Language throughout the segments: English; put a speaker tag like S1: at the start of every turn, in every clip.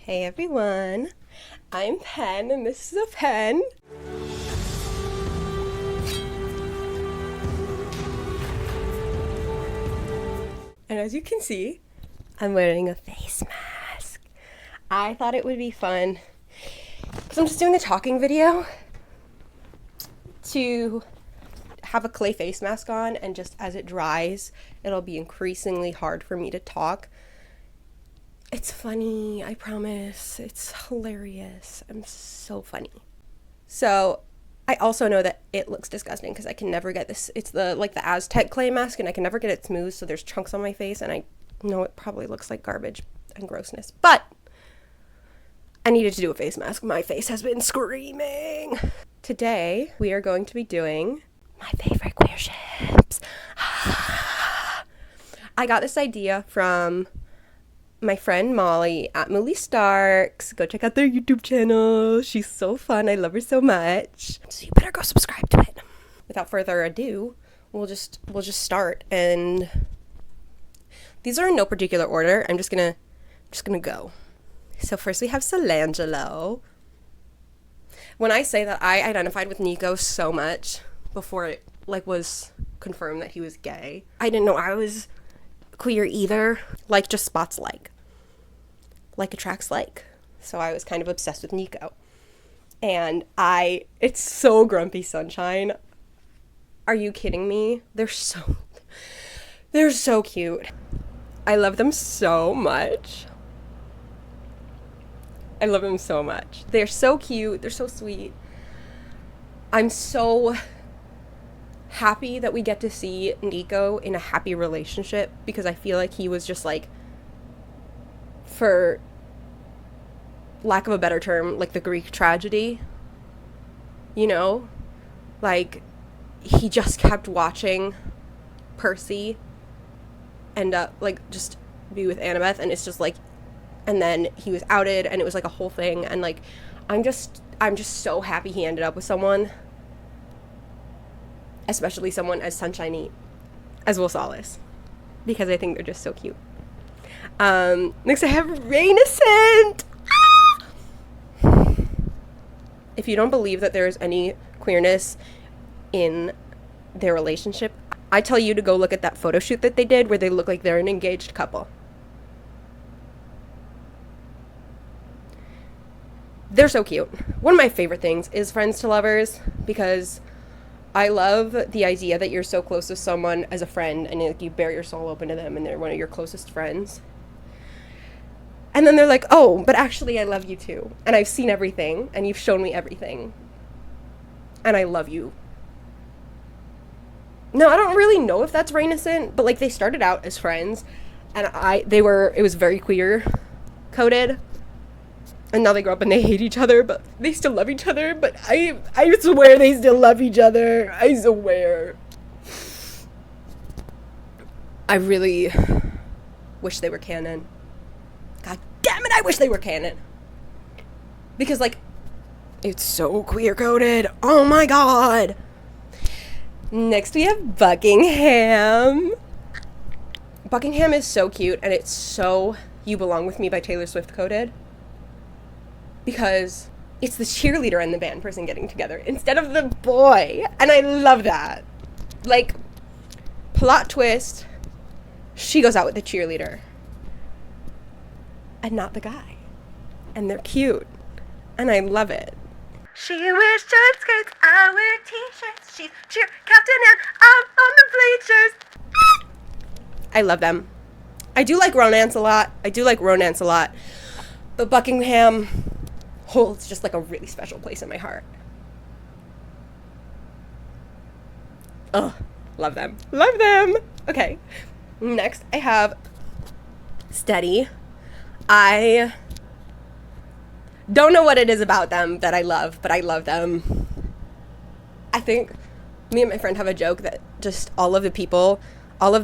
S1: Hey everyone, I'm Pen and this is a pen. And as you can see, I'm wearing a face mask. I thought it would be fun, because I'm just doing a talking video, to have a clay face mask on, and just as it dries, it'll be increasingly hard for me to talk. It's funny, I promise. It's hilarious. I'm so funny. So, I also know that it looks disgusting because I can never get this. It's the Aztec clay mask and I can never get it smooth, so there's chunks on my face and I know it probably looks like garbage and grossness. But I needed to do a face mask. My face has been screaming. Today, we are going to be doing my favorite queer ships. I got this idea from my friend Molly at Mooly Starks. Go check out their YouTube channel. She's so fun. I love her so much. So you better go subscribe to it. Without further ado, we'll just start. And these are in no particular order. I'm just gonna go. So first we have Solangelo. When I say that I identified with Nico so much before it was confirmed that he was gay, I didn't know I was queer either. Just spots like attracts like. So I was kind of obsessed with Nico. And it's so Grumpy Sunshine. Are you kidding me? They're so cute. I love them so much. I love them so much. They're so cute. They're so sweet. I'm so happy that we get to see Nico in a happy relationship, because I feel like he was just for lack of a better term, the Greek tragedy, he just kept watching Percy end up just be with Annabeth, and it's just and then he was outed and it was a whole thing, and I'm just so happy he ended up with someone, especially someone as sunshiny as Will Solace, because I think they're just so cute. Next I have Rainacent. If you don't believe that there's any queerness in their relationship, I tell you to go look at that photo shoot that they did where they look like they're an engaged couple. They're so cute. One of my favorite things is friends to lovers, because I love the idea that you're so close with someone as a friend and you bare your soul open to them and they're one of your closest friends. And then they're like, oh, but actually I love you too. And I've seen everything and you've shown me everything. And I love you. No, I don't really know if that's Rainacent, but they started out as friends and it was very queer coded. And now they grow up and they hate each other, but they still love each other. But I swear they still love each other. I swear. I really wish they were canon. God damn it, I wish they were canon. Because, it's so queer-coded. Oh my god. Next we have Buckingham. Buckingham is so cute, and it's so You Belong With Me by Taylor Swift coded. Because it's the cheerleader and the band person getting together instead of the boy. And I love that. Plot twist, she goes out with the cheerleader. And not the guy. And they're cute. And I love it. She wears short skirts, I wear t-shirts. She's cheer captain and I'm on the bleachers. I love them. I do like romance a lot. But Buckingham holds just a really special place in my heart. Ugh, love them. Okay, next I have Steady. I don't know what it is about them that I love, but I love them. I think me and my friend have a joke that just all of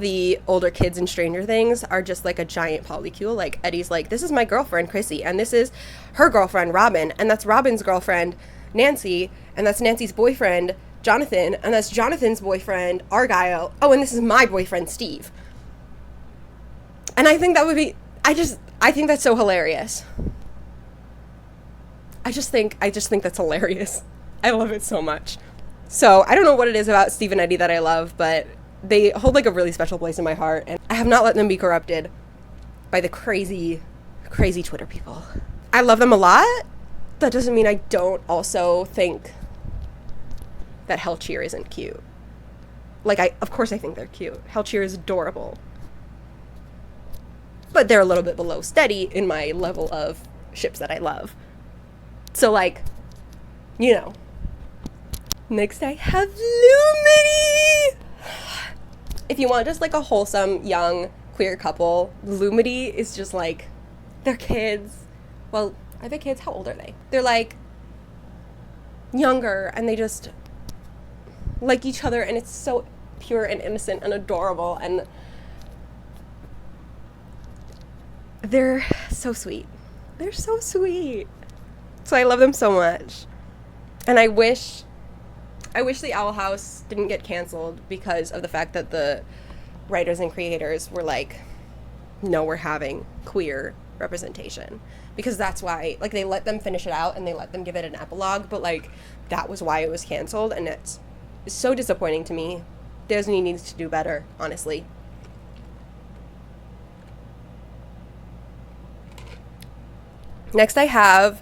S1: the older kids in Stranger Things are just a giant polycule. Eddie's this is my girlfriend, Chrissy, and this is her girlfriend, Robin, and that's Robin's girlfriend, Nancy, and that's Nancy's boyfriend, Jonathan, and that's Jonathan's boyfriend, Argyle. Oh, and this is my boyfriend, Steve. And I think that would be, I think that's so hilarious. I just think that's hilarious. I love it so much. So I don't know what it is about Steve and Eddie that I love, but they hold like a really special place in my heart, and I have not let them be corrupted by the crazy Twitter people. I love them a lot. That doesn't mean I don't also think that Hellcheer isn't cute. Like, of course I think they're cute. Hellcheer is adorable. But they're a little bit below Steady in my level of ships that I love. So, like, you know. Next I have Lumity! If you want just, like, a wholesome, young, queer couple, Lumity is just, like, they're kids. Well, are they kids? How old are they? They're, like, younger, and they just like each other, and it's so pure and innocent and adorable, and they're so sweet. They're so sweet. So I love them so much. And I wish the Owl House didn't get canceled because of the fact that the writers and creators were like, no, we're having queer representation. Because that's why, like, they let them finish it out and they let them give it an epilogue, but, like, that was why it was canceled, and it's so disappointing to me. Disney needs to do better, honestly. Next I have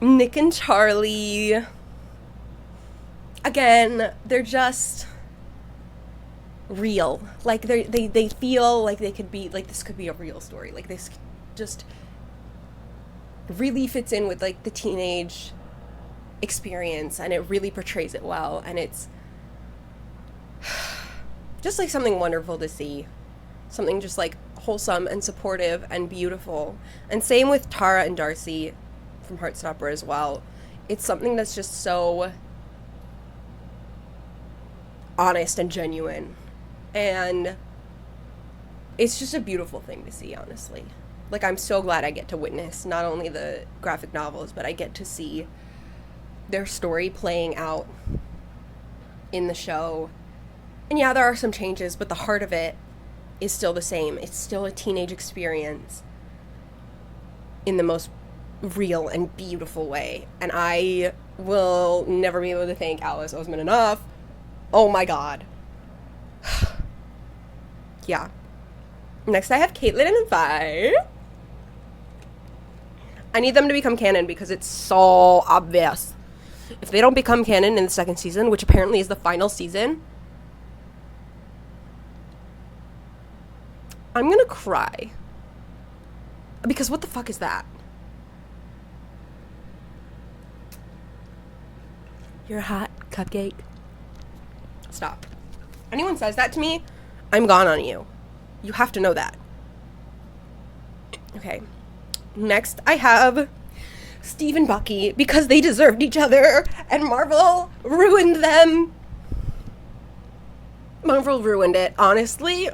S1: Nick and Charlie. Again, they're just real. Like, they feel like they could be, like, this could be a real story. Like, this just really fits in with, like, the teenage experience, and it really portrays it well, and it's just, like, something wonderful to see. Something just, like, wholesome and supportive and beautiful. And same with Tara and Darcy from Heartstopper as well. It's something that's just so honest and genuine, and it's just a beautiful thing to see, honestly. Like, I'm so glad I get to witness not only the graphic novels, but I get to see their story playing out in the show. And yeah, there are some changes, but the heart of it is still the same. It's still a teenage experience in the most real and beautiful way. And I will never be able to thank Alice Oseman enough. Oh my god. Yeah. Next I have Caitlin and Vi. I need them to become canon because it's so obvious. If they don't become canon in the second season, which apparently is the final season, I'm gonna cry. Because what the fuck is that? You're a hot cupcake. Stop. Anyone says that to me, I'm gone on you. You have to know that. Okay. Next, I have Steve and Bucky, because they deserved each other, and Marvel ruined them. Marvel ruined it. Honestly,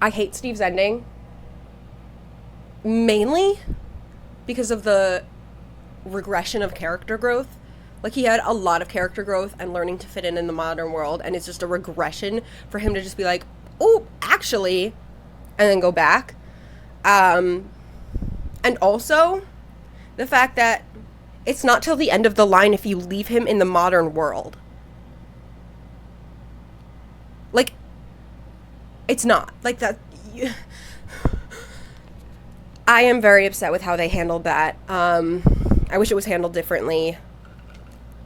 S1: I hate Steve's ending. Mainly because of the regression of character growth. Like, he had a lot of character growth and learning to fit in the modern world, and it's just a regression for him to just be like, oh, actually, and then go back. And also, the fact that it's not till the end of the line if you leave him in the modern world. Like, it's not. Like, that... I am very upset with how they handled that. I wish it was handled differently.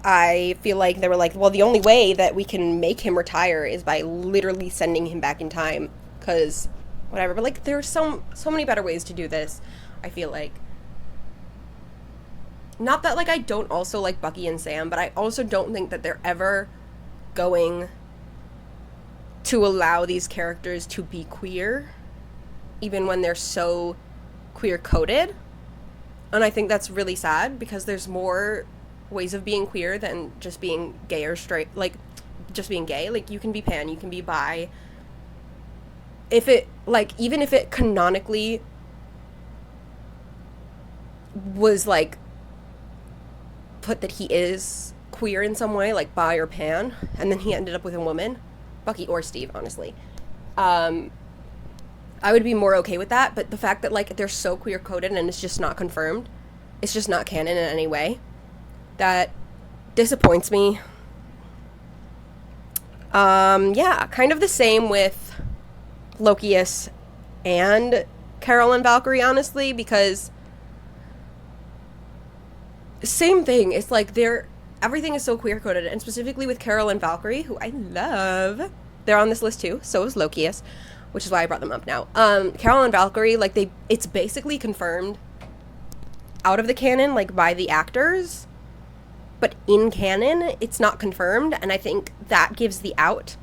S1: I feel like they were like, well, the only way that we can make him retire is by literally sending him back in time, because whatever. But, like, there's so many better ways to do this, I feel like. Not that, like, I don't also like Bucky and Sam, but I also don't think that they're ever going to allow these characters to be queer, even when they're so queer-coded. And I think that's really sad, because there's more ways of being queer than just being gay or straight. Like, just being gay. Like, you can be pan, you can be bi. If it, like, even if it canonically was, like, put that he is queer in some way, like bi or pan, and then he ended up with a woman, Bucky or Steve, honestly. I would be more okay with that, but the fact that, like, they're so queer-coded and it's just not confirmed, it's just not canon in any way, that disappoints me. Yeah, kind of the same with Lokius and Carol and Valkyrie, honestly, because same thing. It's like everything is so queer-coded, and specifically with Carol and Valkyrie, who I love. They're on this list too, so is Lokius, which is why I brought them up now. Carol and Valkyrie, like, it's basically confirmed out of the canon, like, by the actors, but in canon, it's not confirmed, and I think that gives the out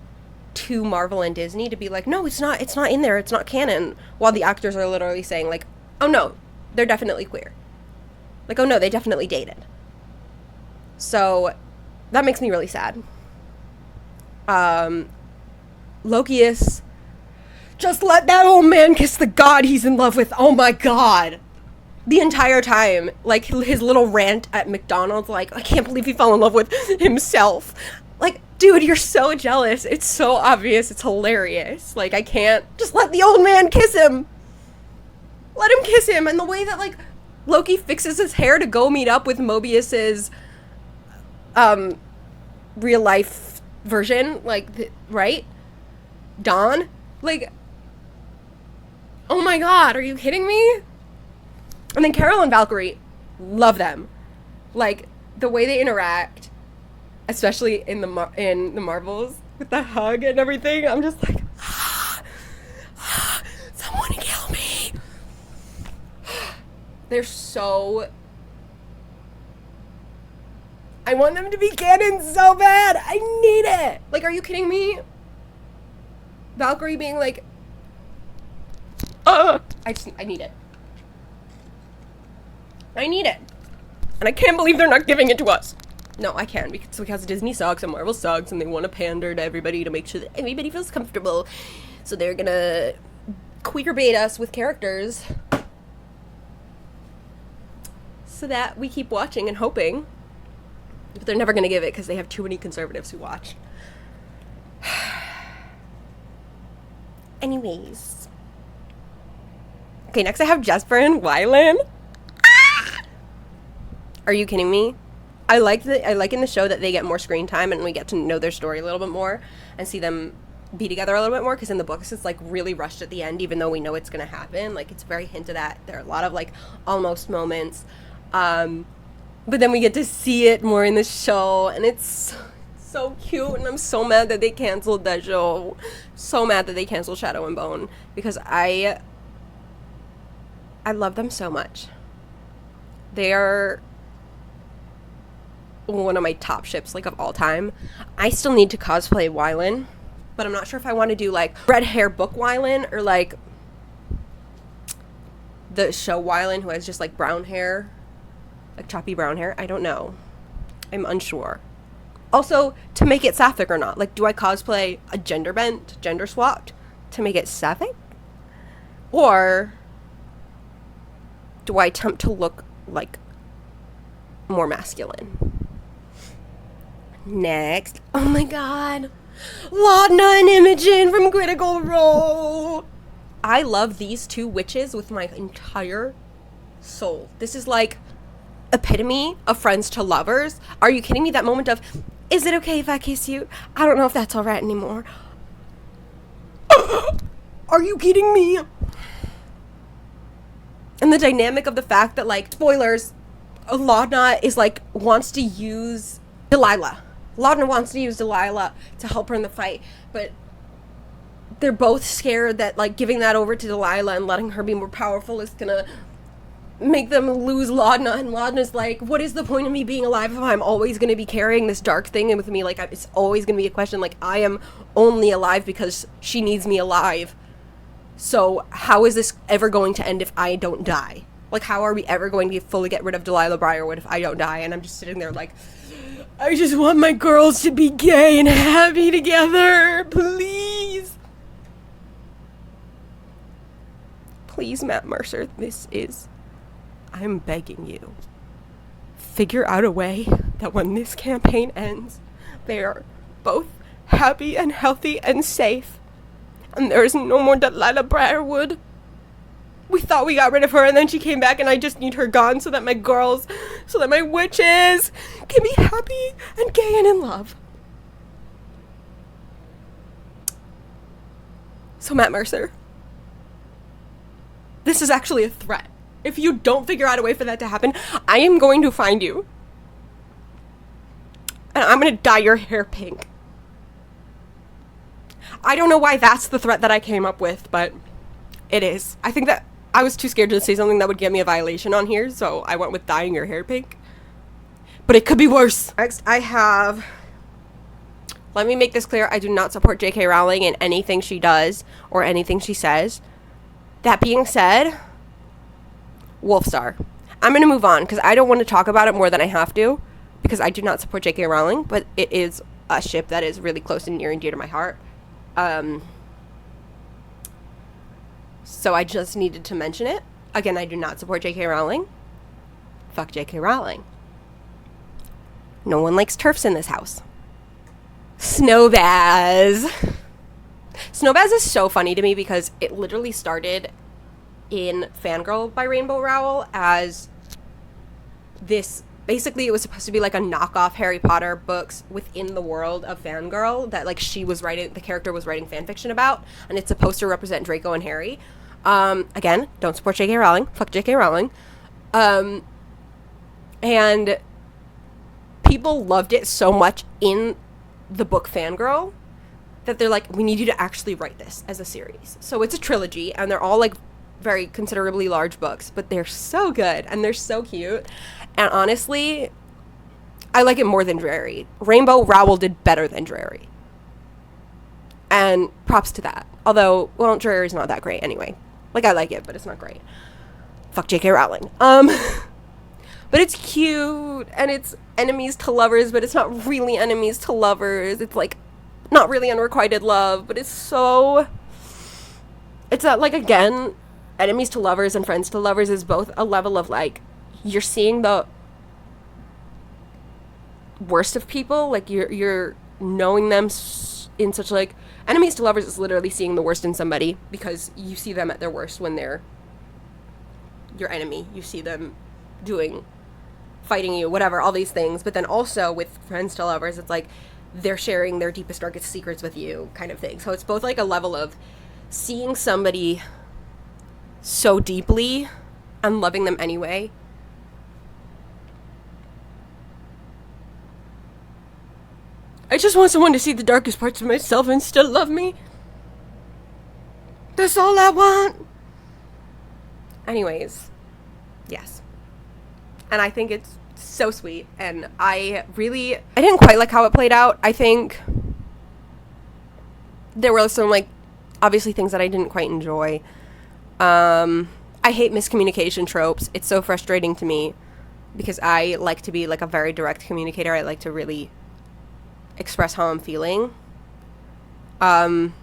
S1: to Marvel and Disney to be like, no, it's not in there, it's not canon, while the actors are literally saying, like, oh no, they're definitely queer. Like, oh no, they definitely dated. So, that makes me really sad. Lokius, just let that old man kiss the god he's in love with. Oh my god. The entire time, like, his little rant at McDonald's, like, I can't believe he fell in love with himself. Like, dude, you're so jealous. It's so obvious. It's hilarious. Like, I can't. Just let the old man kiss him. Let him kiss him. And the way that, like, Loki fixes his hair to go meet up with Mobius's, real life version, like, right? Dawn? Like, oh my god, are you kidding me? And then Carol and Valkyrie, love them. Like, the way they interact, especially in the Marvels, with the hug and everything, I'm just like, someone kill me. They're so... I want them to be canon so bad. I need it. Like, are you kidding me? Valkyrie being like, I need it. I need it. And I can't believe they're not giving it to us. No, I can, because Disney sucks and Marvel sucks, and they want to pander to everybody to make sure that everybody feels comfortable. So they're gonna queer bait us with characters so that we keep watching and hoping. But they're never gonna give it because they have too many conservatives who watch. Anyways. Okay, next I have Jesper and Wylan. Are you kidding me? I like in the show that they get more screen time and we get to know their story a little bit more and see them be together a little bit more, because in the books it's like really rushed at the end, even though we know it's gonna happen. Like, it's very hinted at. There are a lot of like almost moments, but then we get to see it more in the show, and it's so cute. And I'm so mad that they canceled that show. So mad that they canceled Shadow and Bone, because I love them so much. They are one of my top ships, like, of all time. I still need to cosplay Wylan, but I'm not sure if I want to do like red hair book Wylan or like the show Wylan, who has just like brown hair, like choppy brown hair. I don't know. I'm unsure. Also, to make it sapphic or not. Like, do I cosplay a gender bent, gender swapped to make it sapphic? Or do I attempt to look like more masculine? Next. Oh my god. Laudna and Imogen from Critical Role. I love these two witches with my entire soul. This is like epitome of friends to lovers. Are you kidding me? That moment of, is it okay if I kiss you? I don't know if that's alright anymore. Are you kidding me? And the dynamic of the fact that, like, spoilers, Laudna is like, wants to use Delilah. Laudna wants to use Delilah to help her in the fight, but they're both scared that, like, giving that over to Delilah and letting her be more powerful is gonna make them lose Laudna. And Laudna's like, what is the point of me being alive if I'm always gonna be carrying this dark thing with me? Like, it's always gonna be a question, like, I am only alive because she needs me alive. So how is this ever going to end if I don't die? Like, how are we ever going to fully get rid of Delilah Briarwood if I don't die? And I'm just sitting there like, I just want my girls to be gay and happy together. Please. Please, Matt Mercer, I'm begging you. Figure out a way that when this campaign ends, they are both happy and healthy and safe. And there is no more Delilah Briarwood. We thought we got rid of her, and then she came back, and I just need her gone so that my girls, so that my witches can be happy and gay and in love. So Matt Mercer, this is actually a threat. If you don't figure out a way for that to happen, I am going to find you. And I'm going to dye your hair pink. I don't know why that's the threat that I came up with, but it is. I think that I was too scared to say something that would get me a violation on here, so I went with dyeing your hair pink. But it could be worse. Next, I have... Let me make this clear. I do not support J.K. Rowling in anything she does or anything she says. That being said, Wolfstar. I'm going to move on because I don't want to talk about it more than I have to because I do not support J.K. Rowling, but it is a ship that is really close and near and dear to my heart. So I just needed to mention it. Again, I do not support J.K. Rowling. Fuck J.K. Rowling. No one likes TERFs in this house. Snowbaz. Snowbaz is so funny to me because it literally started in Fangirl by Rainbow Rowell as this, basically it was supposed to be like a knockoff Harry Potter books within the world of Fangirl that like she was writing, the character was writing fanfiction about, and it's supposed to represent Draco and Harry. Again, don't support J.K. Rowling. Fuck J.K. Rowling. And people loved it so much in the book Fangirl that they're like, we need you to actually write this as a series. So it's a trilogy, and they're all like very considerably large books, but they're so good and they're so cute. And honestly, I like it more than Drary. Rainbow Rowell did better than Drary, and props to that. Although, well, Drary's not that great anyway. Like, I like it, but it's not great. Fuck J.K. Rowling. But it's cute, and it's enemies to lovers, but it's not really enemies to lovers. It's like not really unrequited love, but it's so, it's that, like, again, enemies to lovers and friends to lovers is both a level of like, you're seeing the worst of people, like you're knowing them in such like, enemies to lovers is literally seeing the worst in somebody because you see them at their worst when they're your enemy. You see them fighting you, whatever, all these things. But then also with friends to lovers, it's like they're sharing their deepest, darkest secrets with you, kind of thing. So it's both like a level of seeing somebody so deeply and loving them anyway. I just want someone to see the darkest parts of myself and still love me. That's all I want. Anyways, yes. And I think it's so sweet, and I didn't quite like how it played out. I think there were some, like, obviously things that I didn't quite enjoy. I hate miscommunication tropes. It's so frustrating to me because I like to be, like, a very direct communicator. I like to really express how I'm feeling. And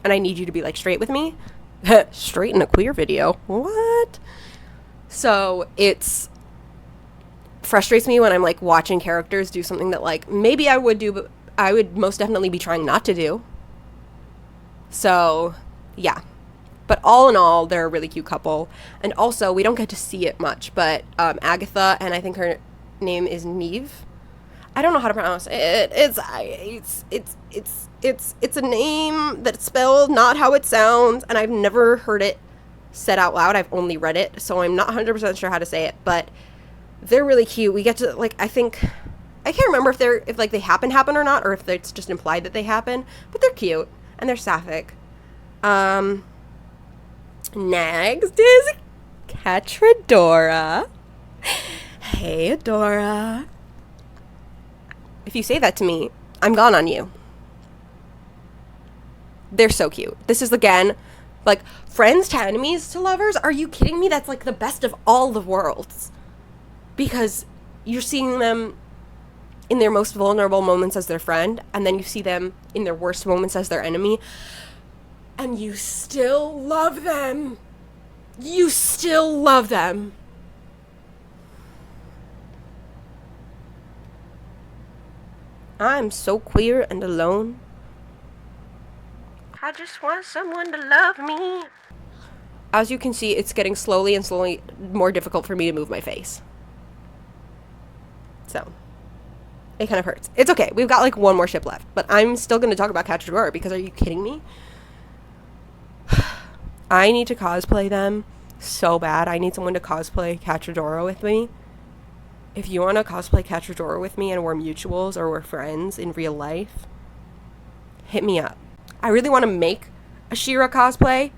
S1: I need you to be, like, straight with me. Straight in a queer video. What? So it's frustrates me when I'm like watching characters do something that like maybe I would do, but I would most definitely be trying not to do. So yeah, but all in all, they're a really cute couple. And also we don't get to see it much, but Agatha, and I think her name is Neve. I don't know how to pronounce it. It's a name that's spelled not how it sounds, and I've never heard it said out loud. I've only read it, so I'm not 100% sure how to say it, but they're really cute. We get to, like, I think, I can't remember if like they happen or not, or if it's just implied that they happen, but they're cute, and they're sapphic. Next is Catradora. Hey, Adora. If you say that to me, I'm gone on you. They're so cute. This is, again, like, friends to enemies to lovers? Are you kidding me? That's, like, the best of all the worlds. Because you're seeing them in their most vulnerable moments as their friend, and then you see them in their worst moments as their enemy, and you still love them. You still love them. I'm so queer and alone. I just want someone to love me. As you can see, it's getting slowly and slowly more difficult for me to move my face. So, it kind of hurts. It's okay. We've got like one more ship left. But I'm still going to talk about Cachadora because are you kidding me? I need to cosplay them so bad. I need someone to cosplay Cachadora with me. If you want to cosplay Cachadora with me and we're mutuals or we're friends in real life, hit me up. I really want to make a She-Ra cosplay.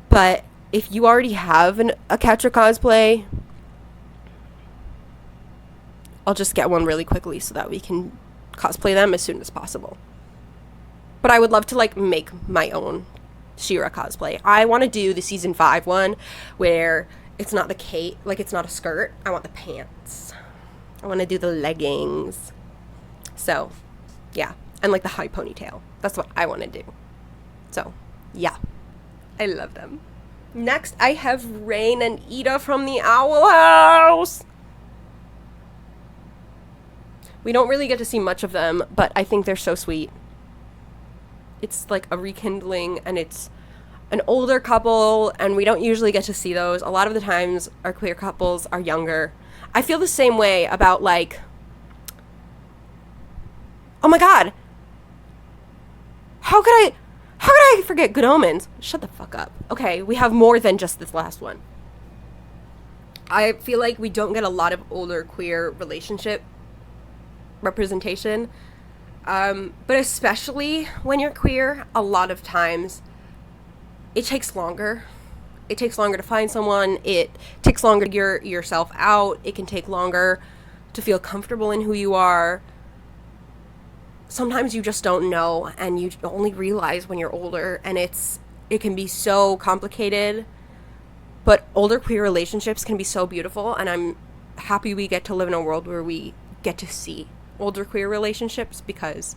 S1: But if you already have a Catra cosplay, I'll just get one really quickly so that we can cosplay them as soon as possible. But I would love to like make my own She-Ra cosplay. I want to do the season 5 one where it's not the cape, like it's not a skirt. I want the pants. I want to do the leggings. So, yeah. And like the high ponytail. That's what I want to do. So, yeah. I love them. Next, I have Rain and Ida from the Owl House. We don't really get to see much of them, but I think they're so sweet. It's like a rekindling, and it's an older couple, and we don't usually get to see those. A lot of the times, our queer couples are younger. I feel the same way about, like... Oh my god! How could I forget Good Omens? Shut the fuck up. Okay, we have more than just this last one. I feel like we don't get a lot of older queer relationship representation. But especially when you're queer, a lot of times it takes longer. It takes longer to find someone. It takes longer to figure yourself out. It can take longer to feel comfortable in who you are. Sometimes you just don't know, and you only realize when you're older, and it can be so complicated, but older queer relationships can be so beautiful, and I'm happy we get to live in a world where we get to see older queer relationships, because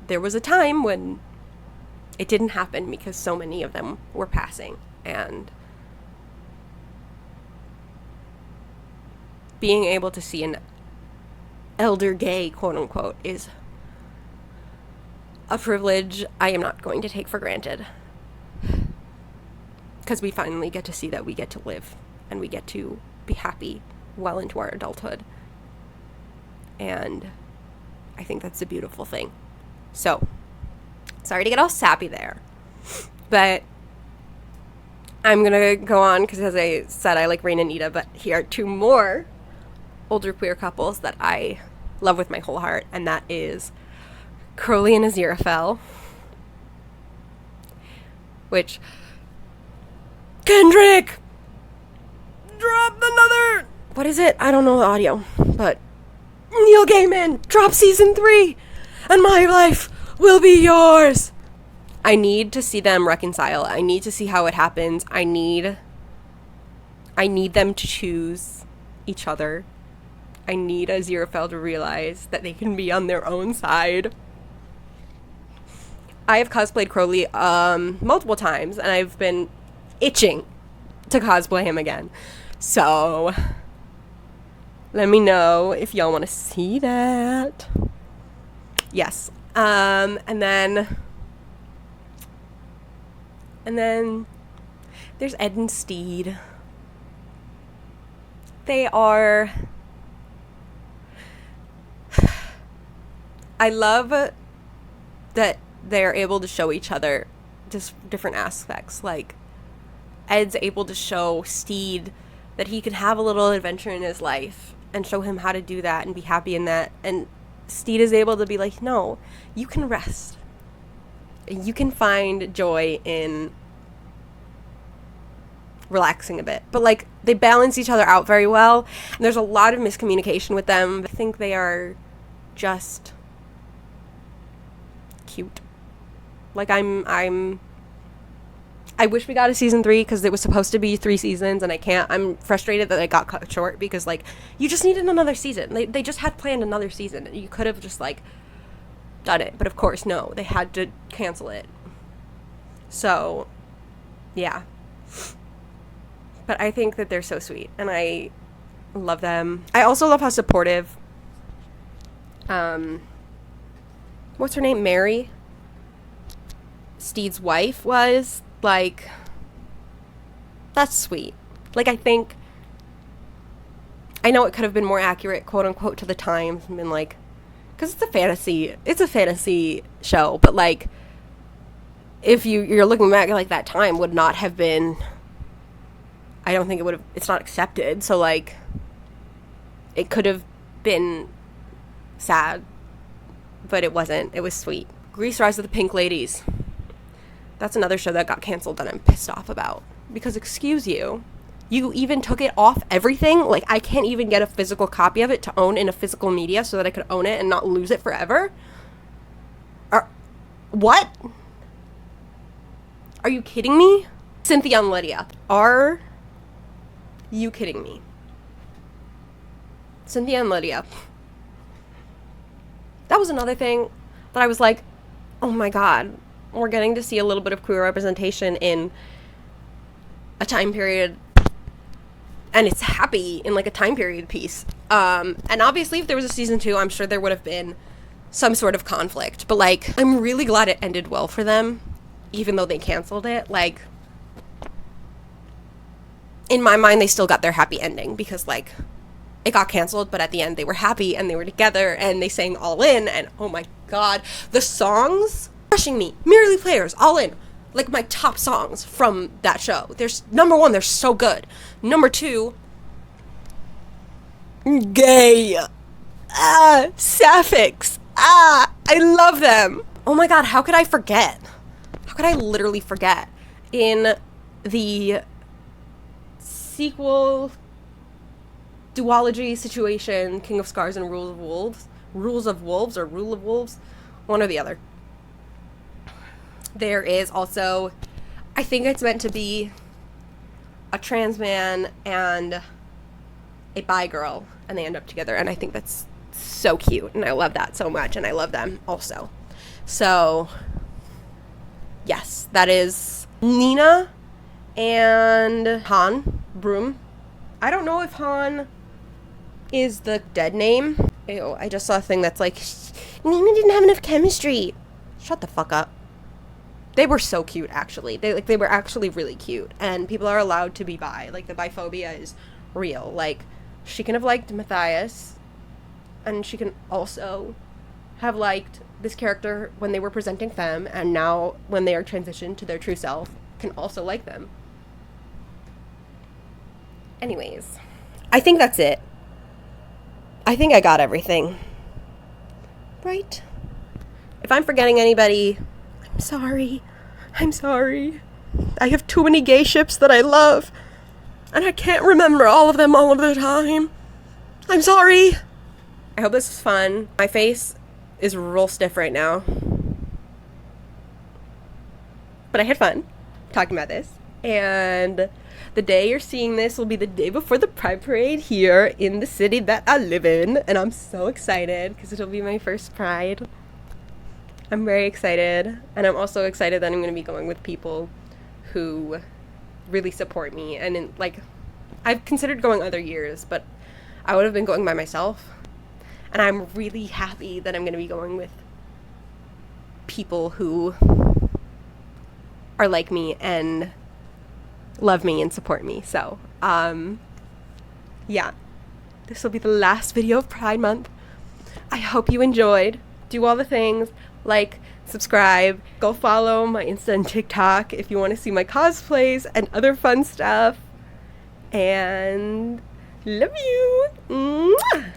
S1: there was a time when it didn't happen because so many of them were passing, and being able to see an elder gay, quote unquote, is a privilege I am not going to take for granted, because we finally get to see that we get to live and we get to be happy well into our adulthood, and I think that's a beautiful thing. So sorry to get all sappy there, but I'm gonna go on because, as I said, I like Rain and Ida, but here are 2 more older queer couples that I love with my whole heart, and that is Crowley and Aziraphale, which, Kendrick, drop another, what is it? I don't know the audio, but Neil Gaiman, drop season 3, and my life will be yours. I need to see them reconcile. I need to see how it happens. I need them to choose each other. I need Aziraphale to realize that they can be on their own side. I have cosplayed Crowley multiple times, and I've been itching to cosplay him again. So let me know if y'all want to see that. Yes. And then there's Ed and Steed. They are... I love that they're able to show each other just different aspects. Like, Ed's able to show Steed that he can have a little adventure in his life and show him how to do that and be happy in that. And Steed is able to be like, no, you can rest. You can find joy in relaxing a bit. But, like, they balance each other out very well. And there's a lot of miscommunication with them. I think they are just cute. Like, I wish we got a season 3 because it was supposed to be 3 seasons, and I can't. I'm frustrated that it got cut short because, like, you just needed another season. They just had planned another season. You could have just, like, done it. But, of course, no. They had to cancel it. So, yeah. But I think that they're so sweet, and I love them. I also love how supportive, what's her name? Mary? Steed's wife was, like, that's sweet. Like, I know it could have been more accurate, quote unquote, to the times, and been like, because it's a fantasy show, but like, if you're looking back, like, that time would not have been, I don't think it would have, it's not accepted, so like, it could have been sad, but it wasn't. It was sweet. Grease Rise of the Pink Ladies. That's another show that got canceled that I'm pissed off about. Because, excuse you, you even took it off everything. Like, I can't even get a physical copy of it to own in a physical media so that I could own it and not lose it forever. What? Are you kidding me? Cynthia and Lydia. Are you kidding me? Cynthia and Lydia. That was another thing that I was like, oh my god, we're getting to see a little bit of queer representation in a time period, and it's happy in like a time period piece. And obviously if there was a season 2, I'm sure there would have been some sort of conflict, but like, I'm really glad it ended well for them, even though they canceled it. Like, in my mind, they still got their happy ending, because like, it got canceled, but at the end they were happy and they were together and they sang All In, and oh my god, the songs, crushing me. Merely Players, All In, like my top songs from that show. There's number 1, they're so good. Number 2, Gay, Sapphics, I love them. Oh my god, how could I forget? How could I literally forget? In the sequel duology situation, King of Scars and Rule of Wolves, one or the other. There is also, I think it's meant to be a trans man and a bi girl, and they end up together, and I think that's so cute, and I love that so much, and I love them also. So, yes, that is Nina and Han Broom. I don't know if Han is the dead name. Ew, I just saw a thing that's like, Nina didn't have enough chemistry. Shut the fuck up. They were so cute, actually. They were actually really cute, and people are allowed to be bi. Like, the biphobia is real. Like, she can have liked Matthias, and she can also have liked this character when they were presenting femme, and now when they are transitioned to their true self, can also like them. Anyways, I think that's it. I think I got everything. Right? If I'm forgetting anybody, I'm sorry. I'm sorry. I have too many gay ships that I love, and I can't remember all of them all of the time. I'm sorry. I hope this was fun. My face is real stiff right now, but I had fun talking about this. And the day you're seeing this will be the day before the Pride Parade here in the city that I live in, and I'm so excited because it'll be my first Pride. I'm very excited, and I'm also excited that I'm going to be going with people who really support me, and I've considered going other years, but I would have been going by myself, and I'm really happy that I'm going to be going with people who are like me and love me and support me. So, yeah, this will be the last video of Pride Month. I hope you enjoyed. Do all the things, like, subscribe, go follow my Insta and TikTok if you want to see my cosplays and other fun stuff, and love you. Mwah!